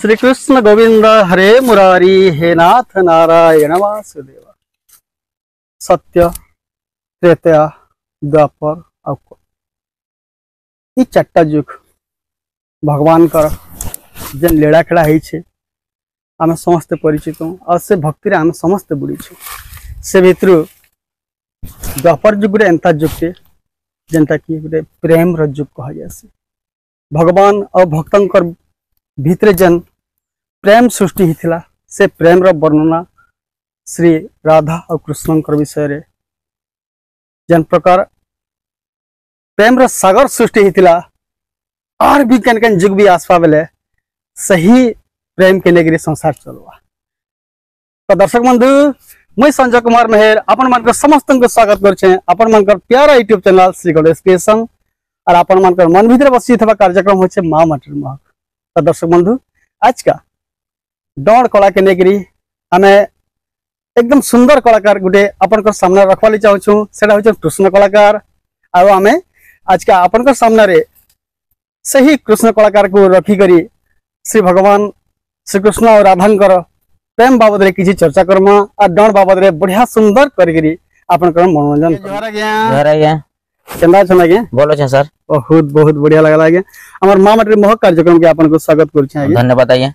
श्री कृष्ण गोविंद हरे मुरारी हे नाथ नारायण वासुदेव। सत्य त्रेता द्वापर आउ चार्टा जुग भगवान कर जेन लीला खेला आम समस्ते परिचित और से भक्ति आम समस्ते बुड़ी से भितर द्वापर जुग एंता जुगटे जेनटा कि गोटे प्रेम जुग कह जाए। भगवान और भक्तंकर भितरे जेन प्रेम सृष्टि होता से प्रेम वर्णना श्री राधा और कृष्णंकर विषय रे जेन प्रकार प्रेम सागर सृष्टि होता और भी केन केन जुग भी आसपा बेले सही प्रेम के लेकर संसार चलवा। तो दर्शक बंधु मुई संजय कुमार मेहर आपण मान समस्त को स्वागत कर आपण मान प्यारा YouTube channel Shri Ganesh creation और आपण मान मन भीतर बसी कार्यक्रम होचे माँ माटिर महक। तो दर्शक बंधु आज का डॉन कला के लेकर आम एकदम सुंदर कलाकार गोटे अपन सामने रखवाली चाहूँ से कृष्ण कलाकार आम आज का अपन सामने सही कृष्ण कलाकार को रखिक श्री भगवान श्री कृष्ण और राधांकर प्रेम बाबद रे किसी चर्चा करमा और डॉन बाबद रे बढ़िया सुंदर करी मनोरंजन केंदा छन आगे बोलो छे सर। बहुत बहुत बढ़िया लगला आगे हमर मां माटी महक कार्यक्रम के आपन को स्वागत कर छै आगे धन्यवाद आगे।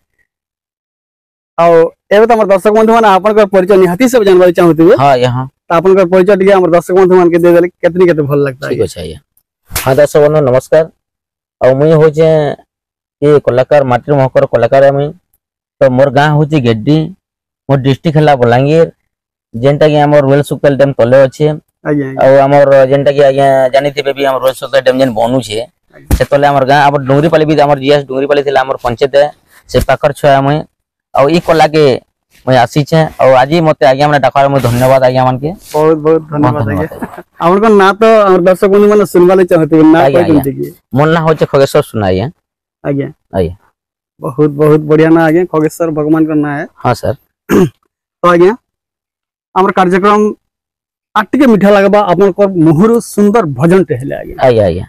आ एबे त हमर दर्शक बंधु माने आपन को परिचय निहाती से जानबा चाहूतबे। हां यहां त आपन को परिचय दिया हमर दर्शक बंधु मान के दे देले केतनी केते भल लगता है। ठीक छै आगे। हां दर्शक बंधु नमस्कार आ मुई हो जे ए कलाकार माटी महकर कलाकार है। तो मोर गां हो जे गेड्डी मोर डिस्ट्रिक्ट हला बलांगीर जेंटा कि हमर वेल सुकल डैम तले अछि और हमर जेंटा कि आज्ञा जानिथिबे भी हमर रोजसोता डैम जेन बनू छे से तले हमर गां हमर डोंगरीपाली भी हमर जीएस डोंगरीपाली थिला हमर पंचायत से पाखर छ हम और ई कला के मैं आसी छे और आज मते आज्ञा माने डाकार में धन्यवाद आज्ञा मान के बहुत बहुत धन्यवाद आज्ञा। हमर को ना तो हमर दर्शक बंधु माने सुनवाले चाहते ना कोई की मोर ना होचे खगेश्वर सुनाई है आज्ञा आज्ञा। बहुत बहुत बढ़िया ना आज्ञा खगेश्वर भगवान का ना है। हां सर। तो आज्ञा हमर कार्यक्रम आटिके मीठा लगबा अपन को मुहुरु सुंदर भजन टहले आगे आया आया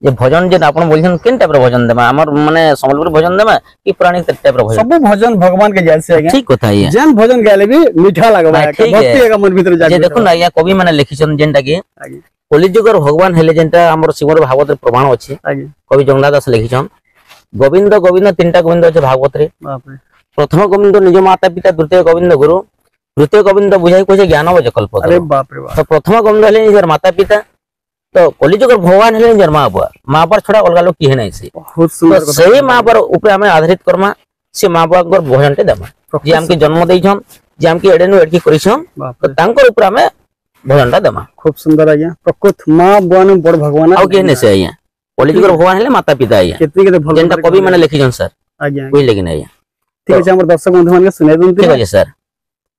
ये भजन जे अपन बोलछन केन टाइप रो भजन देमा हमर माने संबलपुर भजन देमा कि पुरानी टाइप रो भजन सब भजन भगवान के जैसे आगे ठीक कथा है जेन भजन गाले भी मीठा लगबा भक्ति का मन भीतर जाके देखो ना या कवि माने लिखिछन जेनटा के कलिजुगर भगवान हेले जेनटा हमर श्रीमद भागवत रे प्रमाण अछि आगे कवि जंगला दास लिखिछन गोविंद गोविंद तीनटा गोविंद अछि भागवत रे। बाप रे प्रथम गोविंद निज माता पिता द्वितीय गोविंद गुरु तृतीय गोविंद बुझाई कोसे ज्ञान कल्प। अरे बाप रे बाप। तो प्रथम गोविंद हेले निजर माता पिता तो कलिजुगर भगवान हेले निजर मां बाप छड़ा अलगा लोग की है नै से बहुत सुंदर सही मां पर ऊपर हमें आधारित करमा से मां बाप को भजन टे देमा जे हमके जन्म देइछन जे हमके एडेनु एडकी करिछन तो तांकर ऊपर हमें भजन टा देमा खूब सुंदर आज्ञा। प्रकृत मां बान बड़ भगवान आ के नै से आज्ञा कलिजुगर भगवान हेले माता पिता आज्ञा केतनी के भजन टा कवि माने लिखिछन सर आज्ञा बुझ लेकिन आज्ञा। ठीक है हमर दर्शक बंधु मान के सुनाइ दउन। ठीक है सर।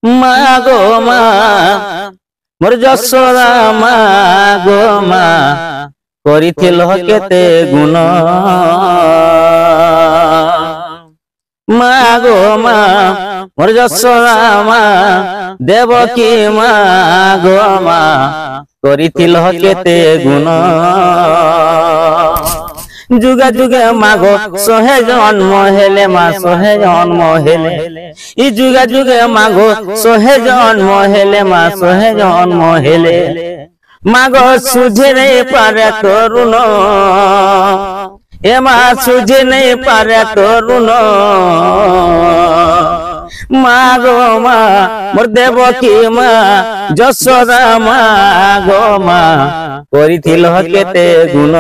माँ गो माँ मोर जसोदा माँ गो माँ करिथिल केते गुण माँ गो माँ मोर जसोदा माँ देवकी माँ गो माँ करिथिल केते गुण जुगे जुगे मागो सोहे जन्म हेले माँ सोहे जन्म हेले ई जुगे जुगे मागो सोहे जन्म हेले माँ सोहे जन्म हेले मागो सुझे नहीं पारे करुण ए माँ सुझे नहीं पारे करुण माँ गो माँ मोर देवकी माँ जसोदा माँ गो माँ करिथिल केते गुण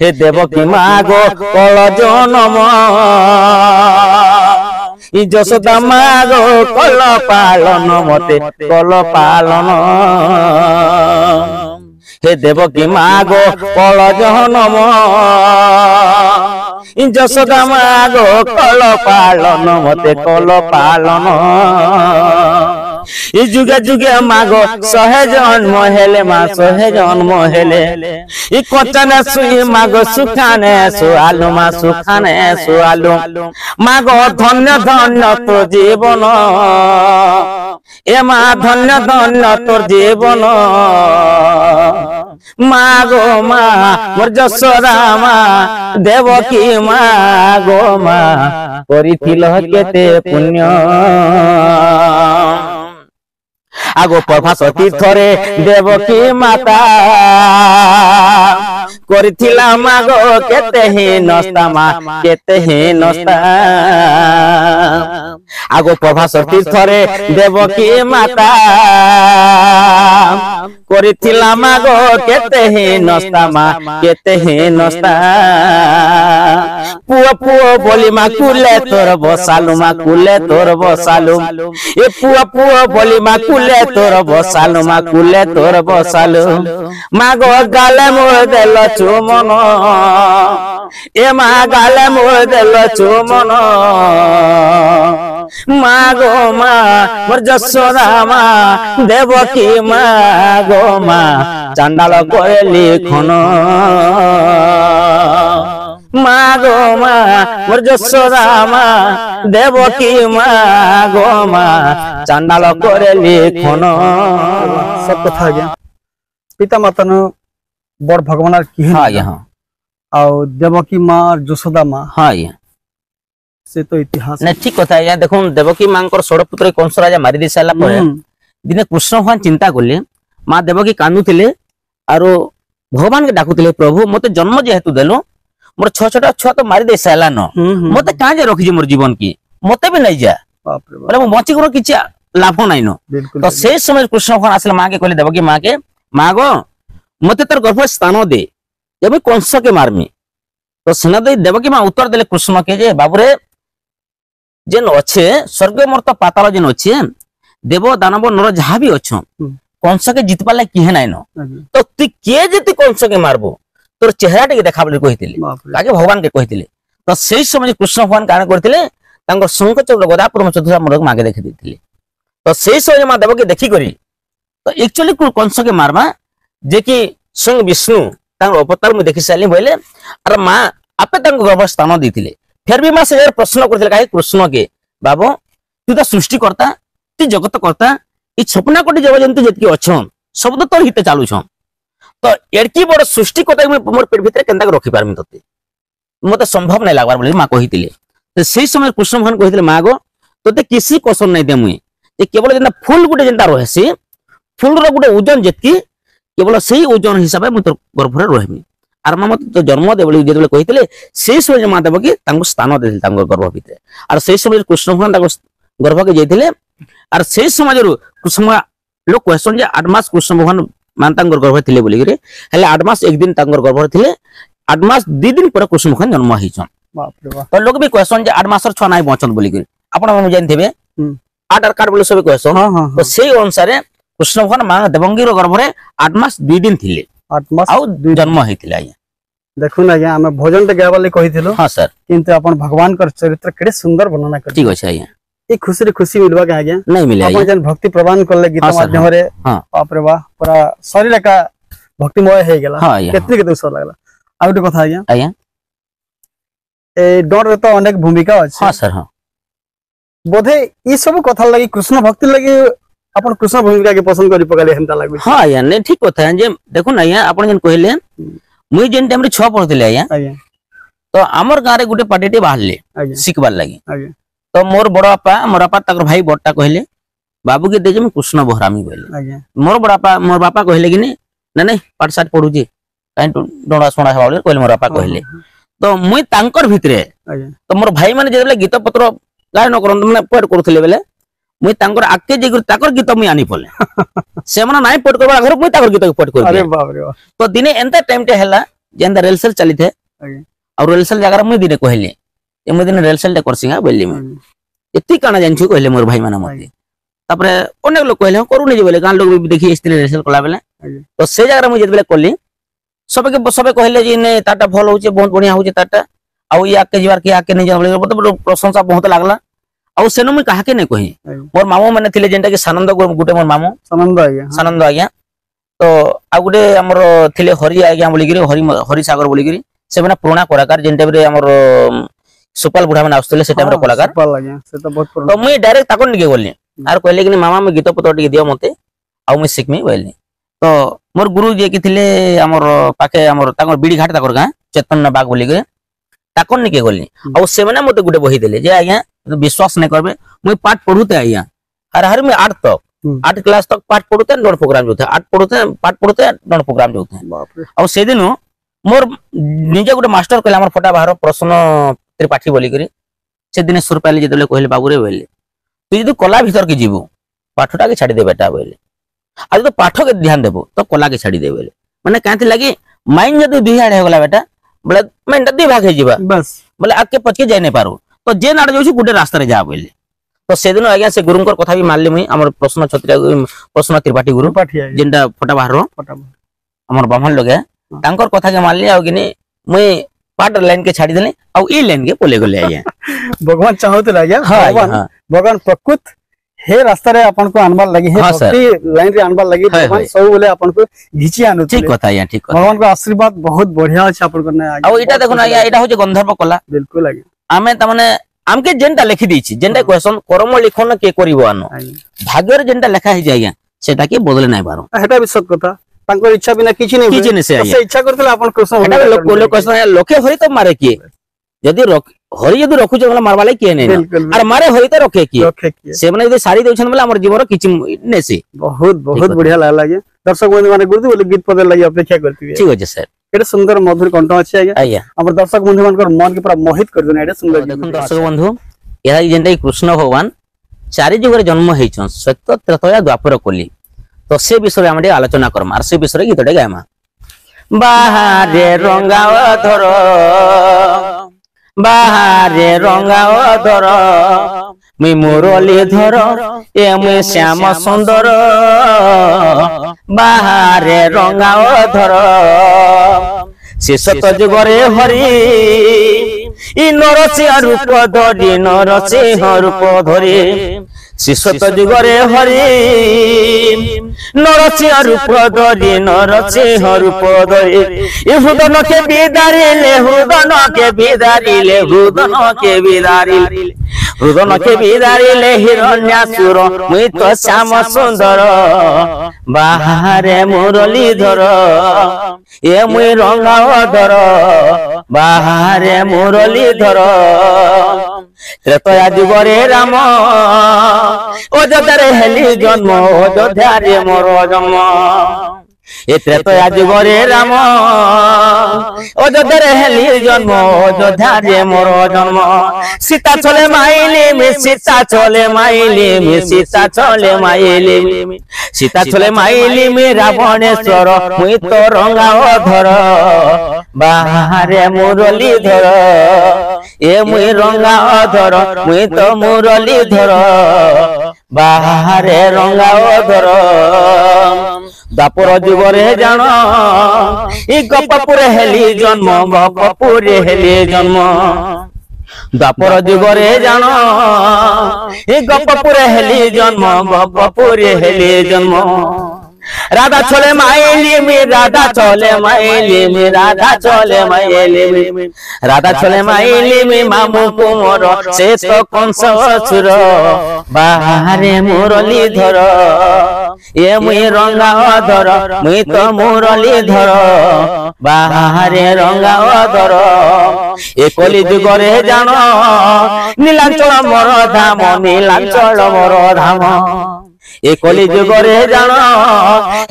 हे देवकी माँ गो कल जनम ई जसोदा माँ गो कल पालन मते कल पालन हे देवकी माँ गो कल जनम ई जसोदा माँ गो कल पालन मते कल पालन ई जुगे जुगे मागो सहे जन्म हेले माँ सहे जन्म हेले ई कोचने सुई मागो सुखाने सुआलु माँ सुखाने सुआलु मागो धन्य धन्य तो जीवन ए माँ धन्य धन्य तोर जीवन माँ गो माँ मोर जसोदा माँ देवकी माँ गो माँ करिथिल केते पुण्य आगो प्रभास तीर्थरे देवकी माता करिथिला मागो केते ही नस्ता मा केते ही नस्ता आगो प्रभास तीर्थरे देवकी माता करिथिला मागो केते ही नस्ता मा केते ही नस्ता पुओ पुओ बोली मा कुले तोर बसालु मा कुले तोर बसालु ए पुओ पुओ बोली मा कुले तोर बसालु मा कुले तोर बसालु मागो गाले मोर देल चुमन ए मा गाले मोर देल चुमन मागो मा मोर जसोदा मा देवकी मागो मा चांडाल कोयली खन मागो मा मोर जसोदा मा देवकी मागो मा चांडाल कोयली खन सब कथा गया पिता माता न बड़ भगवान की हाँ यहाँ और देवकी माँ जसोदा माँ हाँ यहाँ से तो इतिहास नहीं ठीक कथा है देखो देवकी माँ षड़पुत्र कंस राजा मारी दे सारा दिने कृष्ण भगवान चिंता कले माँ देवकी कांदुले आरो भगवान के डाकुले प्रभु मते जन्म जेहेतु देलो मोर छोटा छुआ तो मारी दे सारा न मते कहाँ जे रखी मोर जीवन की मते भी नहीं जा बोले बची कर किसी लाभ नहीं न तो से समय कृष्ण भगवान आसले माँ के कहले देवकी माँ के माँ गो मते तर गर्भ स्थान दे जब कंस के मारमी तो सेना दे देवकी माँ उत्तर देले कृष्ण के जे बाबूरे जेन अच्छे स्वर्ग मर्त पाताल जेन अच्छे देव दानव नर जहाँ भी अच्छो कंस के जित पाले किहे नाइन तो तु किए जे कंस के मारबो तोर चेहरा टे देखा बोली कहिथिले आगे भगवान के कहिथिले तो सेही समय कृष्ण भगवान कान करथिले तांको शंख चक्र गदा परम चतुर्भुज मोर मागे देखि दिथिले तो सेही समय मां देवकी देखि करी तो एक्चुअली कंस के मारबा जे कि स्वयं विष्णु तांको अवतार में देखि साली बोले अरे मां आपे तांको गर्भ स्थान दिथिले फिर भी मां से प्रश्न करथिले काहे कृष्ण के बाबू तू तो सृष्टि करता तू जगत करता ई छपना कोटी जीव जंतु जतकी अछन सब तो तोर हिते चालू छन तो एडकी बड़ सृष्टि करता मोर पेट भीतर केनता रखि पारमी तते मते संभव नहीं लागबार बोली मां कहितिले तो सेही समय कृष्ण भगवान कहितिले मां गो तते किसी क्वेश्चन नहीं दे मुई जे केवल जेंता फूल गुटे जेंता रहसी फूल रो गुटे ओजन जतकी केवल सही ओजन हिसाब में तोर गर्भ रे रहमी आर मां मते तो जन्म दे बोली जेतले कहितिले सेही समय मां देवकी तांको स्थान देथिले तांको गर्भ भीतर आर सेही समय कृष्ण भगवान तांको गर्भ के जेथिले आर सेही समय कृष्ण लोग क्वेश्चन जे 8 मास कृष्ण भगवान मान तांको गर्भ थिले बोली रे हेले 8 मास एक दिन तांको गर्भ थिले 8 मास 2 दिन पर कृष्ण भगवान जन्म हिचन बाप रे बाप तो लोग भी क्वेश्चन जे 8 मास छ नाही बचन बोली रे आपण मन जानथिबे 8 कार्ड बोले सब क्वेश्चन तो सेही अनुसार कृष्ण भगवान मां देवंगी रो गर्भ रे 8 मास 2 दिन थिले 8 मास आउ जन्म हिथिले आया देखु ना आज्ञा हमें भोजन ते गावाले कहिथिलो हां सर किंतु अपन भगवान कर चरित्र केडे सुंदर वर्णना कर ठीक अछि आया ए खुशी रे खुशी मिलबा के आज्ञा नहीं मिले अपन जन भक्ति प्रदान करले गीत माध्यम रे बाप रे वाह पूरा शरीर का भक्तिमय हे गेला केतनी के दोसर लागला आ गुटे कथा आज्ञा ए डर रे तो अनेक भूमिका अछि हां सर हां बोधे ई सब कथा लगी कृष्ण भक्ति लगी अपन कृष्ण भूमिका के पसंद करी पकाले हंता लागबे हां यार नहीं ठीक कथा है जे देखो ना यार अपन जन कहले मुई जेन टाइम रे 6 पढ़थिले आज्ञा तो हमर गां रे गुटे पार्टीटे बाहरले सिखबार लागि तो मोर बड़ बापा तकर भाई बड़टा कहले बाबू के देजे में कृष्ण बहरामी कहले मोर बापा कहले कि नहीं नहीं पाठ साठ पढुजी काई डोडा सोना हवाले कहले मोर बापा कहले तो मुई तांकर भितरे तो मोर भाई माने जेबले गीत पत्र गायन करन माने पढ करथले बेले मुई तांकर आके जे ताकर गीत मुई आनी पले से माने नाही पढ करबा घर मुई ताकर गीत पढ कर अरे बाप रे तो दिने एंता टाइम टे हला जेंदा रेलसेल चली थे और रेलसेल जगह मुई दिने कहले ए मुई दिने रेलसेल टे करसिंगा बोलली मैं एती काना जानछु कहले मोर भाई माने मते तापरे अनेक लोग कहले करू नै जे बोले गान लोग भी देखि स्त्री रेलसेल कला बेले तो से जगह मुई जेबले करली सबे कहले जे ने ताटा भल होचे बहुत बढ़िया होचे ताटा आउ या के जीवार के आके नै जाबले मतलब प्रशंसा बहुत लागला आउ सेनो मुई कहा के नै कहि मोर मामू माने थिले जेंटा के सानंद गुटे मोर मामू सानंद आज्ञा तो आ गुटे हमर थिले हरि आज्ञा बोली गिरी हरि सागर बोली गिरी से माने पुराना कलाकार जेंटा रे हमर सुपाल बुढ़ा माने आस्तले से टाइम रे कलाकार से तो बहुत तो मुई डायरेक्ट ताकन निके बोलनी आर कहले कि मामा मैं गीत पत्र टिके दियो मते आउ मैं सिखमी बोलनी तो मोर गुरु जे कि थिले हमर पाखे हमर ताकर बिडी घाट ताकर गां चैतन्य बाग बोली के ताकर निके गली आ से माने मते गुटे बही देले जे आज्ञा विश्वास नै करबे मुई पाठ पढुते आज्ञा हर में 8 तक 8 क्लास तक पाठ पढुते डोन प्रोग्राम जोथे 8 पढुते पाठ पढुते डोन प्रोग्राम जोथे बाप रे आ से दिन मोर निजे गुटे मास्टर कहले हमर फटा बाहर प्रश्न त्रिपाठी बोली करी से दिन सुर पाले जेतले कहले बाबू रे बोले तू जदि कला भीतर के जीवो पाठटा के छाड़ी दे बेटा बोले आज तो पाठ के ध्यान देबो तो कला के छाड़ी दे बोले माने कांति लागी माइंड जदि दुई आड़े हो गला बेटा बोले माइंड दुई भाग हे जीवा बस बोले आके पचके जाय नै पारो तो जे नाड़ जोछि गुटे रास्ता रे जा बोले तो से दिन आज्ञा से गुरुंकर कथा भी मानली मुई हमर प्रश्न छत्रिया प्रश्न त्रिपाठी गुरु पाठिया जेंटा फटा बाहर फटा हमर ब्राह्मण लगे तांकर कथा के मानली आ किनी मुई पाठ लाइन के छाड़ी देले आ ई लाइन के बोले गले आज्ञा भगवान चाहते लागे भगवान प्रकृत हे रास्ता रे अपन को आनबार लगी हे भक्ति लाइन रे आनबार लगी भगवान सब बोले अपन को घिची आनु ठीक कथा या ठीक कथा भगवान को आशीर्वाद बहुत बढ़िया अछि अपन को आ एटा देखो ना एटा होजे गंधर्व कला बिल्कुल लागे आमे त माने आमके जेंटा लिखि दिछि जेंटा क्वेश्चन कर्म लिखन के करिवो आनो भाग्य रे जेंटा लिखा हे जाय सेटा के बदले नै पारो हेटा भी सब कथा तांकर इच्छा बिना किछि नै से इच्छा करथले अपन कृष्ण हेटा लोक क्वेश्चन लोके हरि तो मारे किए यदि हरि यदि रखु जंगला मारवाले किए नै और मारे हरि तो रखे किए से माने यदि सारी देउछन बोले हमर जीवन किछि नेसे बहुत बढ़िया लागे दर्शक बंधु माने गुरुदेव बोले गीत पदे लागि अपेक्षा करथि ठीक अछि सर एटा सुंदर मधुर कंठ अछि आज्ञा हमर दर्शक बंधु मानकर मन के पूरा मोहित कर देना एटा सुंदर देखन दर्शक बंधु या जेंटा कृष्ण भगवान चारि जुग रे जन्म हेछन सत्य त्रेता द्वापर कली तो से विषय हम आलोचना करम आर से विषय गीतटे गायमा बाहारे रंगाव धर बाहारे रंगाव धर मुई मुरली धर ए मुई श्याम सुंदर बाहारे रंगाव धर शेष जुगरे हरि इ नरसिंह रूप धरी नरसिंह रूप धरी शेष जुगरे हरि नरसिंह रूप धरी नरसिंह रूप धरी हृदन के बिदारिले हृदन के बिदारिले हृदन के बिदारिले हृदन के बिदारिले हिरण्यासुर मुई तो श्याम सुंदर बाहारे मुरली धर ए मुई रंगाव धर बाहारे मुरली धर त्रेतया जुगरे राम अयोध्या रे हेली जन्म अयोध्या रे मोर जन्म ए त्रेतया जुगरे राम अयोध्या रे हेली जन्म अयोध्या रे मोर जन्म सीता चले माइली में सीता चले माइली में सीता चले माइली में सीता चले माइली में रावणेश्वर मुई तो रंगाव धर बाहारे मुरली धर ए मुई रंगाव धर मुई तो मुरली धर बाहारे रंगाव धर दापर जुगरे जान इ गपपुरे हेली जन्म गपपुरे हेली जन्म दापर जुगरे जान इ गपपुरे हेली जन्म गपपुरे हेली जन्म राधा चले माइली में राधा चले माइली में राधा चले माइली में राधा चले माइली में मामू कुमर से तो कंस असुर बाहारे मुरली धर ए मुई रंगाव धर मुई तो मुरली धर बाहारे रंगाव धर ए कली जुगरे जान नीलांचल मोर धाम नीलांचल मोर धाम ए कली जुगरे जान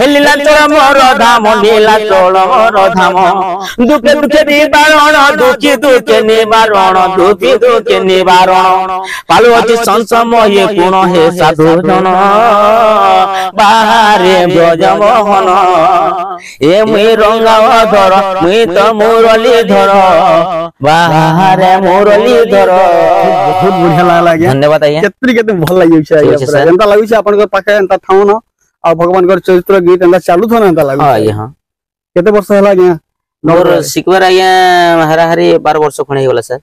नीलांचल मोर धाम नीलांचल मोर धाम दुखे दुखे निवारण दुखी दुखे निवारण दुखी दुखे निवारण पालु अछि संसमय गुण हे साधु जन बाहारे ब्रजमोहन ए मुई रंगाव धर मुई तो मुरली धर बाहारे मुरली धर बहुत बढ़िया लागे धन्यवाद आज्ञा केतरी केते भल लागि छै एंता लागि छै अपन पाखे एंता थाउ न आ भगवान कर चरित्र गीत एंता चालू थो न एंता लागि हां यहां केते वर्ष हला आज्ञा मोर सिकवर आज्ञा हरा हरी 12 वर्ष खणे हे गेला सर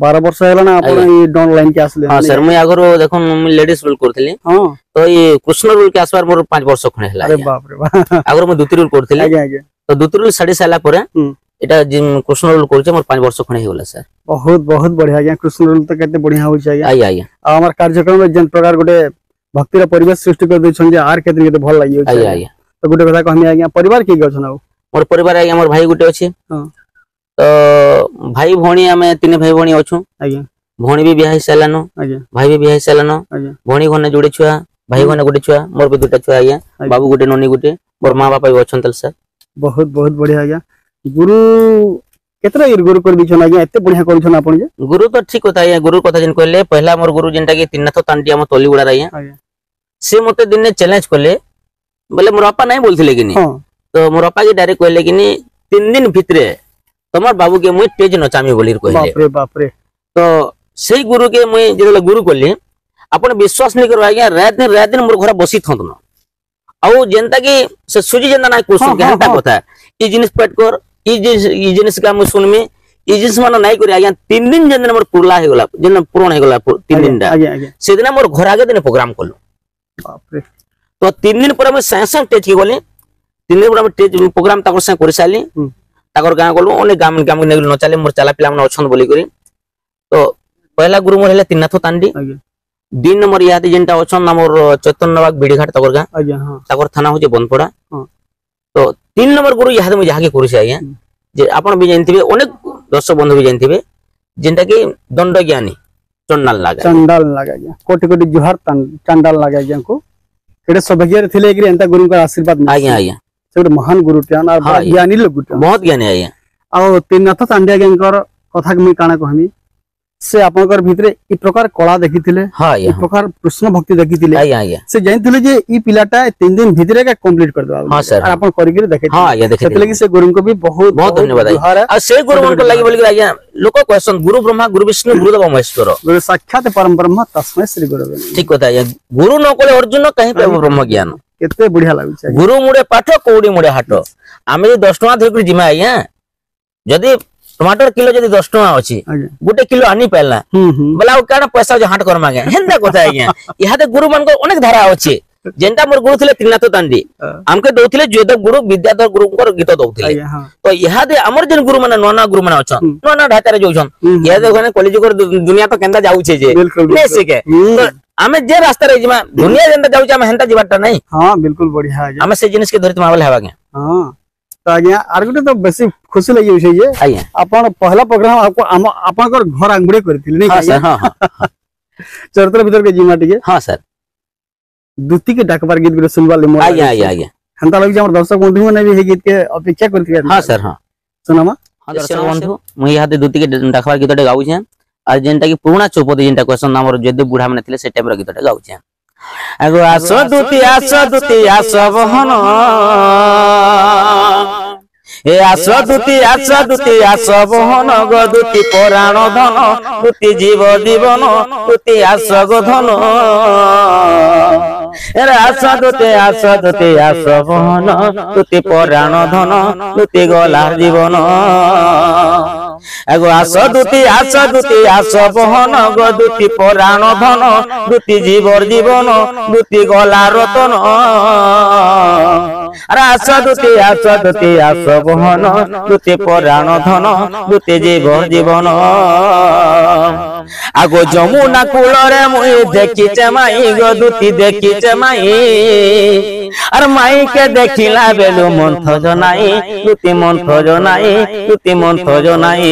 12 वर्ष हला ना अपन ई डॉन लाइन के आसले हां सर मैं आगरो देखन लेडीज रोल करथली हां तो ये कृष्ण रोल के आसबार मोर 5 वर्ष खणे हला अरे बाप रे बाप आगरो मैं दूती रोल करथली आज्ञा आज्ञा तो दूती रोल साडी साला परे एटा कृष्ण रोल करछे मोर 5 वर्ष खणे हे गेला सर बहुत बहुत बढ़िया आज्ञा कृष्ण रोल तो केते बढ़िया होई छै आज्ञा आज्ञा हमर कार्यक्रम में जन प्रकार गोटे भक्तिर परिवेश सृष्टि कर दै छन जे आर केते केते भल लागि आज्ञा आज्ञा तो गोटे कथा कहमी आज्ञा परिवार के अछन आ मोर परिवार आज्ञा मोर भाई गुटे अछि हां तो भाई भौणी आमे तीन भाई भौणी अछु आज्ञा भौणी भी बियाह सलानो आज्ञा भाई भी बियाह सलानो आज्ञा भौणी घने जोड़े छुआ भाई घने गुटे छुआ मोर भी दुटा छुआ आज्ञा बाबू गुटे नोनी गुटे मोर मां बापा भी अछन तल सर बहुत बहुत बढ़िया आज्ञा गुरु केतरा गुरु कर दिछन आज्ञा एते बढ़िया करछन आपण जे गुरु तो ठीक होता है गुरु कथा जिन कहले पहला मोर गुरु जिनटा के तिन्नाथ तांटी हम तोली उड़ा रही आज्ञा से मते दिन ने चैलेंज करले बोले मोर अपा नहीं बोलथिले कि हां तो मोर अपा के डायरेक्ट कहले कि 3 दिन भितरे तमर बाबू के मुई तेज नचामी बोली कहले बाप रे तो सेही गुरु के मुई जेले गुरु करली आपण विश्वास नहीं करो आज्ञा रात दिन मोर घर बसी थंत न आउ जेंता कि से सुजी जेंता ना क्वेश्चन के हंता कथा ई जिनिस पेट कर ई जिनिस का मुई सुनमी ई जिनिस मन नाही करी आज्ञा 3 दिन जेन मोर पुरला हे गला जेन पूर्ण हे गला 3 दिन दा आज्ञा आज्ञा से दिन मोर घर आगे दिन प्रोग्राम करलो बाप रे तो 3 दिन पर मैं संग टेज के गली 3 दिन पर मैं टेज प्रोग्राम ताकर संग कर साली ताकर गां गलो ओने गाम ने न चले मोर चला पिला मन अछन बोली करी तो पहला गुरु मोर हेले तिन्नाथ तांडी आज्ञा 2 नंबर याते जेंटा अछन हमर चैतन्य बाग बिड़ी घाट ताकर गां आज्ञा हां ताकर थाना होजे बनपड़ा हां तो 3 नंबर गुरु याते मु जाके करूसी आज्ञा जे आपण भी जानथिबे अनेक दर्शक बंधु भी जानथिबे जेंटा कि दंड ज्ञानी चंडाल लागा आज्ञा कोटि कोटि जुहार चंडाल लागा आज्ञा को केडे सौभाग्य थिले कि एंता गुरु का आशीर्वाद आज्ञा आज्ञा से महान गुरु टेन और ज्ञानी लोग गुटे बहुत ज्ञानी आज्ञा आ तिन्नाथ तांडी आज्ञाकर कथा के काना कहमी से आपनकर भितरे ई प्रकार कला देखिथिले हां ई प्रकार कृष्ण भक्ति देखिथिले आज्ञा आज्ञा से जानथिले जे ई पिलाटा 3 दिन भितरे का कंप्लीट कर देबा हां सर आपन करि के देखे हां आज्ञा देखे सेतले कि से गुरु को भी बहुत बहुत धन्यवाद आज्ञा आ से गुरु मन को लागि बोली आज्ञा लोक क्वेश्चन गुरु ब्रह्मा गुरु विष्णु गुरुदेव महेश्वर गुरु साक्षात परम ब्रह्म तस्मै श्री गुरुवे ठीक कथा आज्ञा गुरु न कोले अर्जुन कहीं पे ब्रह्म ज्ञान केते बढ़िया लागु छै गुरु मुडे पाठ कोडी मुडे हाट आमे 10 टका धरि जिमा आज्ञा जदी टमाटर किलो जदी 10 टका अछि गोटे किलो आनी पैला बोला काना पैसा जो हाट कर मागे हेंदा कथा आज्ञा इहाते गुरु मन को अनेक धारा अछि जेंटा मोर गुरु थिले त्रिनाथ तांडी हमके दउथिले जोदव गुरु विद्याधर गुरु को गीत दउथिले तो इहाते हमर जन गुरु माने नोना गुरु माने अछन नोना ढाता रे जोछन इहाते गने कलिजुगर दुनिया तो केंदा जाउ छे जे ने के तो आमे जे रास्ता रे जिमा दुनिया जेंदा जाउ हम हेंता जिबाटा नहीं हां बिल्कुल बढ़िया है आमे से जिनिस के धरि तुमा बोले हवागे हां तो आज्ञा आर गुटे तो बेसी खुशी लगी छै जे आज्ञा अपन पहला प्रोग्राम आपको आपनकर घर आंगुड़े करथिले नहीं हां सर हां चरित्र भीतर के जिमा टिके हां सर दुती के डाकबार गीत गुटे सुनबा ले मोर आज्ञा आज्ञा आज्ञा हंता लगी हमर दर्शक बंधु ने भी हे गीत के अपेक्षा करथिले हां सर हां सुनामा हां दर्शक बंधु मुई याते दुती के डाकबार गीतटे गाउ छै आ जेंटा कि पुराना चौपदी जेंटा क्वेश्चन हमर जदे बुढ़ा माने थिले से टाइम रे गीतटे गाउ छै आगो आसो दुती आसो बहन ए आसो दुती आसो बहन ग दुती पराण धन दुती जीव जीवन दुती आसो ग धन एरे आसो दुती आसो बहन दुती पराण धन दुती गला जीवन एगो आसो दुती आसो बहन ग दुती पराण धन दुती जीवर जीवन दुती गला रतन अरे आसो दुती आसो बहन दुती पराण धन दुती जीवर जीवन आगो जमुना कूलरे मुई देखिचे माई गो दुती देखिचे माई अरे माई के देखिला बेलु मन थज नाई दुती मन थज नाई दुती मन थज नाई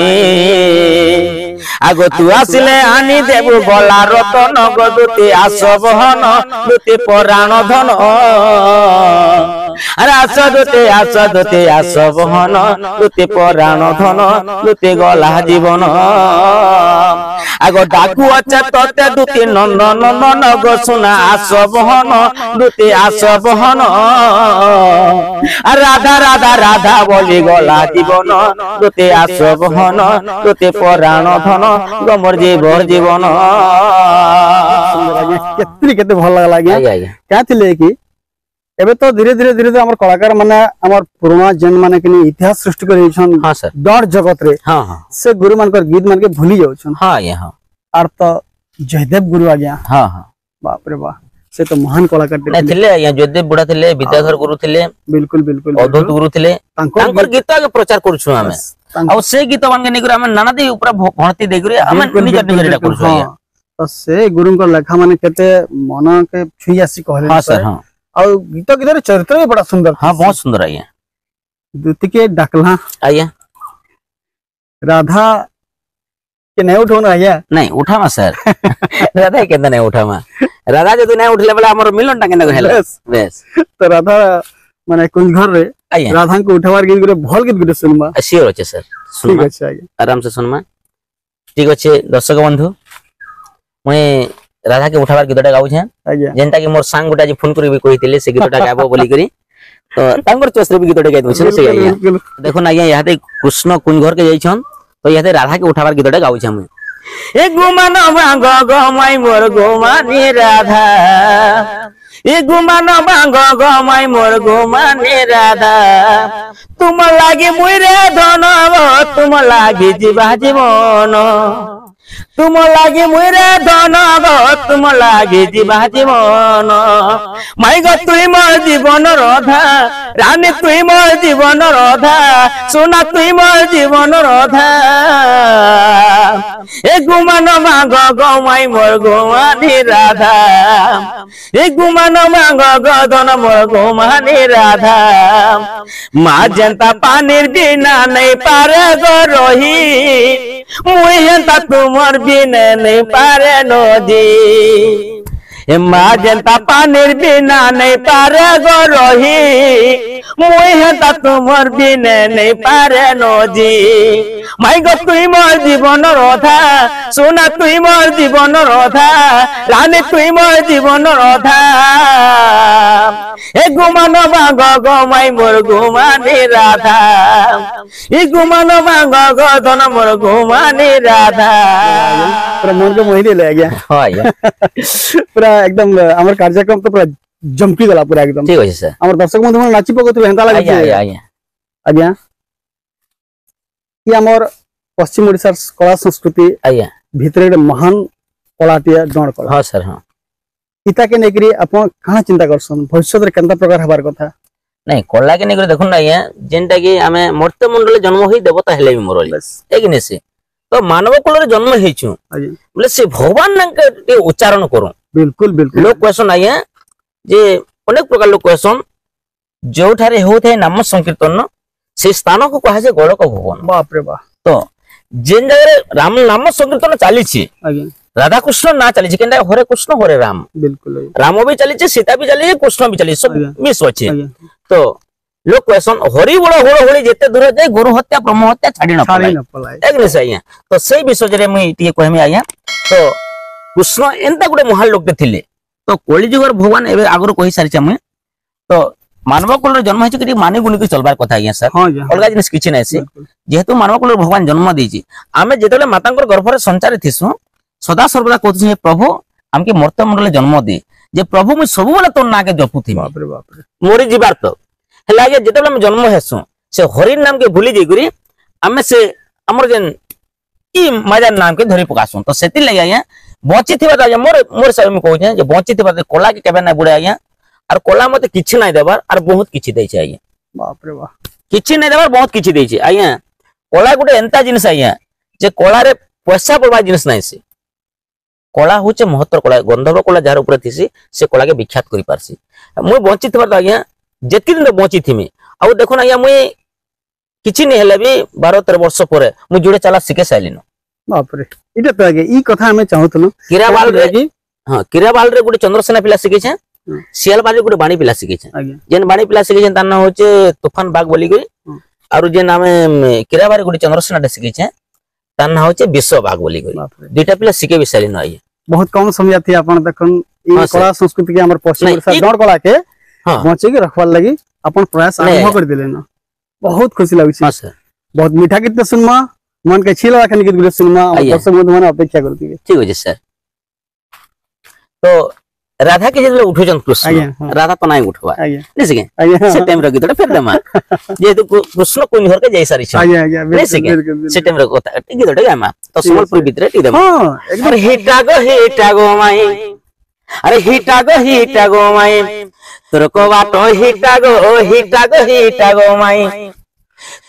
आगो तू आसिले आनी देबु गला रतन गो दुती आसो बहन दुती पराण धन अरे आसो आसो बहन दुती पराण धन दुती गला जीवन आगो डाकू अच्छे तोते दुती नंदन नंदन गो सुना आसो बहन दुती आसो बहन राधा राधा राधा बोली गला जीवन दुती आसो बहन दुती पराण धन गमर जीवर जीवन केतरी केते भल लागला क्या थिले कि एबे तो धीरे धीरे हमर कलाकार माने हमर पुराना जन माने कि इतिहास सृष्टि करै छन हां सर डर जगत रे हां हां से गुरु मानकर गीत मान के भूली जाउ छन हां ये हां आर तो जयदेव गुरु आ गया हां हां बाप रे बाप से तो महान कलाकार थिले या जयदेव बुढ़ा थिले विद्याधर गुरु थिले बिल्कुल बिल्कुल अद्भुत गुरु थिले तांकर गीत के प्रचार करू छु हमें और से गीत मान के निकरे हमें नाना दे ऊपर भणती दे गरे हमें निज निज करू छु तो से गुरु को लेखा माने केते मन के छुई आसी कहले हां सर हां और गीत गीत चरित्र भी बड़ा सुंदर। हाँ बहुत सुंदर आज्ञा। द्वितीय के डाकला आज्ञा राधा के नहीं उठौना आज्ञा नहीं उठामा सर राधा के नहीं उठामा राधा जदि नहीं उठले बेला हमर मिलन टा केना हेला बेस तो राधा माने कुंज घर रे आज्ञा राधा को उठावार गीत गुरे भल गीत गुरे सुनबा श्योर अछि सर ठीक सुनमा अछि आज्ञा आराम से सुनमा ठीक अछि दर्शक बंधु मुई राधा के उठावार गीतटा गाउ छे आज्ञा जेंटा कि मोर सांग गोटा जे फोन करी भी कहितिले से गीतटा गाबो बोली करी तो तांगर चोस रे भी गीतटा गाइ दउछन से आज्ञा बिल्कुल देखो ना यहाँ कृष्ण कुंज घर के जाइछन तो यहाँ राधा के उठावार गीतटा गाउ छे मुई ए गुमान भांग गमाई मोर गोमानी राधा ए गुमान भांग गमाई मोर गोमानी राधा तुम लागे मुई रे धन तुम लागे जीवा जीवन तुम लागे मुई रे धन तुम लागे जीवा जीवन माई गो तुई मोर जीवन राधा रानी तुई मोर जीवन राधा सोना तुई मोर जीवन राधा ए गुमान मांग गमाई मोर गोमानी राधा ए गुमान मांग गदन मोर गोमानी राधा माँ जनता पानीर बिना नहीं पारे गो रही मुई हेंता तुमर बिना नहीं पारे नदी ए माँ जनता पानीर बिना नहीं पारे गो रही मुई हेंता तुमर बिना नहीं पारे नदी माई गो तुई मोर जीवन राधा सोना तुई मोर जीवन राधा रानी तुई मोर जीवन राधा ए गुमान भांग गमाई मोर गोमानी राधा ए गुमान भांग गदन मोर गोमानी राधा पूरा मन को मोहि ले आज्ञा हां आज्ञा पूरा एकदम हमर कार्यक्रम तो पूरा जमकी गला पूरा एकदम ठीक अछि सर हमर दर्शक बंधु मन नाची पकत हेंता लागे आज्ञा आज्ञा आज्ञा ये हमर पश्चिम ओडिसा कला संस्कृति आज्ञा भितरे महान कलाटिया जण कला हां सर हां इता के नेकरी अपन कहां चिंता करसन भविष्य रे केंता प्रकार हबार कथा नहीं कला के नेकरी देखुन ना आज्ञा जेंटा कि हमें मर्त्य मंडल जन्म होई देवता हेले भी मोरली एक ने से तो मानव कुल रे जन्म हेछु बोले से भगवान के उच्चारण करू बिल्कुल बिल्कुल लोग क्वेश्चन आज्ञा जे अनेक प्रकार लोग क्वेश्चन जो ठारे होते नाम संकीर्तन से स्थान को कहा जे गोलक भवन बाप रे बाप तो जेन जगह राम नाम संकीर्तन चली आज्ञा राधा कृष्ण ना चली केनटा हरे कृष्ण हरे राम बिल्कुल राम भी चली सीता भी चली कृष्ण भी चली सब मिस अच्छे तो लोग क्वेश्चन हरि बड़ होड़ होड़ी जेते दूर जाए गुरु हत्या ब्रह्म हत्या छाड़ी न पलाय एक निस आज्ञा तो सही विषय रे मुई टिके कहमी आज्ञा तो कृष्ण एंता गुटे महान लोकटे थिले तो कली जुगर भगवान एबे आगरो कहि सारिछ मुई तो मानव कुल जन्म है कि मानी गुणी की चलबार कथा आज्ञा सर अलग जिनिस किछि नै से जेहेतु मानव कुल भगवान जन्म देछि आमे जेतले मातांकर गर्भ रे संचार थिसु सदा सर्वदा कहथि प्रभु हमके मर्त्य मंडल जन्म दे जे प्रभु मैं सब बेला तोर ना के जपुथि बाप रे मोरी जीवार तो हला जे जेतले हम जन्म हेसु से हरि नाम के भूली जेगुरी आमे से हमर जेन ई माजा नाम के धरि पकासु तो सेति लागि आज्ञा बंची थिबा आज्ञा मोर सब में कहै जे बंची थिबा कोला के केबे ना बुडे आज्ञा और कोला मते किछि नै देबार और बहुत किछि दै छै आज्ञा बाप रे बाप किछि नै देबार बहुत किछि दै छै आज्ञा कोला गुटे एंता जिनिस आज्ञा जे कोला रे पैसा पड़वा जिनिस नै से कला होचे महत्तर कला गंधर्व कला जार ऊपर थिसी से कला के विख्यात करि पारसी मुई बंची थिबार आज्ञा जेति दिन बंची थिमी आ देखो ना आज्ञा मुई किछि नै हेले भी 12-13 वर्ष परे मुई जुड़े चला सिखे साइलिनो बाप रे इटा तो आगे ई कथा हमें चाहतनु किराबाल रे हां किराबाल रे गुटे चंद्रसेना पिला सिखे छै सियालबाल रे गुटे बाणी पिला सिखे छै जेन बाणी पिला सिखे छै तार नाम होचे तूफान बाग बोली गई और जे नाम किराबाल रे गुटे चंद्रसेना दे सिखे छै तार नाम होचे विश्व बाग बोली गई दुटा पिला सिखे विसालिनो आइ बहुत कम समय थी अपन देखन ई कला संस्कृति के हमर पश्चिम ओडिसा जण कला के बचे के रखवार लागि अपन प्रयास आरंभ कर देले ना बहुत खुशी लागै छै सर बहुत मीठा गीत सुनमा मन के छिला खन गीत सुनमा दर्शक बंधु मन अपेक्षा करती ठीक है सर तो राधा के जे उठोजन कृष्ण राधा तो नाही उठवा निसके से टाइम रे गीतटा फेर देमा जेतु कृष्ण कोन घर के जय सारी छ निसके से टाइम रे कोता गीतटा गामा तो समलपुर भीतर टी देमा हां एकदम हिटा गो माई अरे हिटा गो माई तोर को बाटो हिटा गो माई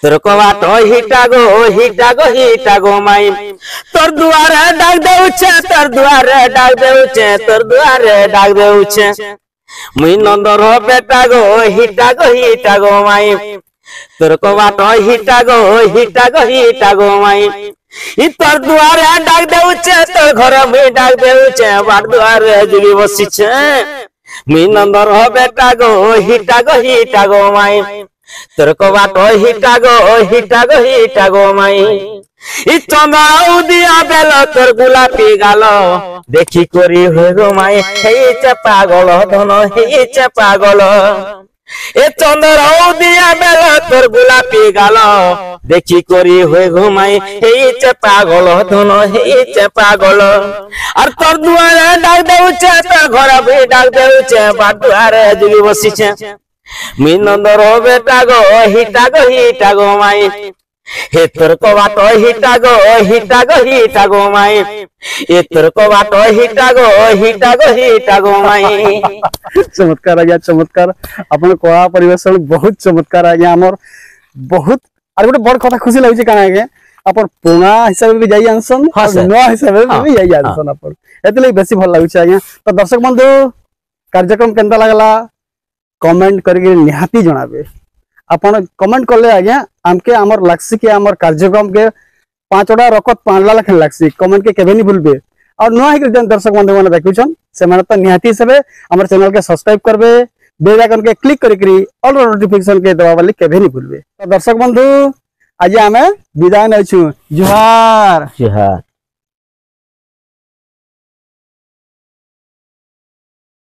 तोर को बाटो हिटा गो माई तोर दुआरे डाक देउछे तोर दुआरे डाक देउछे मुई नंदर बेटा गो हिटा गो माई तोर को बाट हिटा गो माई इ तोर दुआरे डाक देउचे तोर घर में डाक देउचे बाट दुआरे जुली बसिछे मुई नंदर बेटा गो हिटा गो माई तोर को बाट हिटा गो माई इ चंदा उदिया बेल तोर गुलापी गाल देखी करी हो गो माई हे पागल धन हे पागल ए चंदर उदिया बेल तोर गुलापी गाल देखी करी हो गो माई हे पागल धन हे पागल और तोर दुआरे डाक देउचे तोर घर भी डाक देउचे बाट दुआरे जुली बसिछे मुई नंदर बेटा गो हिटा गो माई हे तोर को बाट हिटा गो माई ए तोर को बाट हिटा गो माई चमत्कार आज्ञा चमत्कार अपन कला परिवेशन बहुत चमत्कार आज्ञा हमर बहुत आर गोटे बड़ कथा खुशी लागुची काना आज्ञा अपन पुना हिसाब भी जाई आनसन नवा हिसाब भी जाई आनसन अपन एतले बेसी भल लागुची आज्ञा तो दर्शक बंधु कार्यक्रम केनता लागला कमेंट करके निहाती जणाबे अपन कमेंट करले आज्ञा हमके हमर लागसी के हमर कार्यक्रम के 5टा रकत 5 लाख लागसी कमेंट के केबे नि भूलबे और नवा ही दर्शक बंधु माने देखुछन से माने त निहाती सबे हमर चैनल के सब्सक्राइब करबे बेल आइकन के क्लिक करी ऑल नोटिफिकेशन के दबाव वाली केबे नि भूलबे तो दर्शक बंधु आज हमें विदाय नै छु जोहार।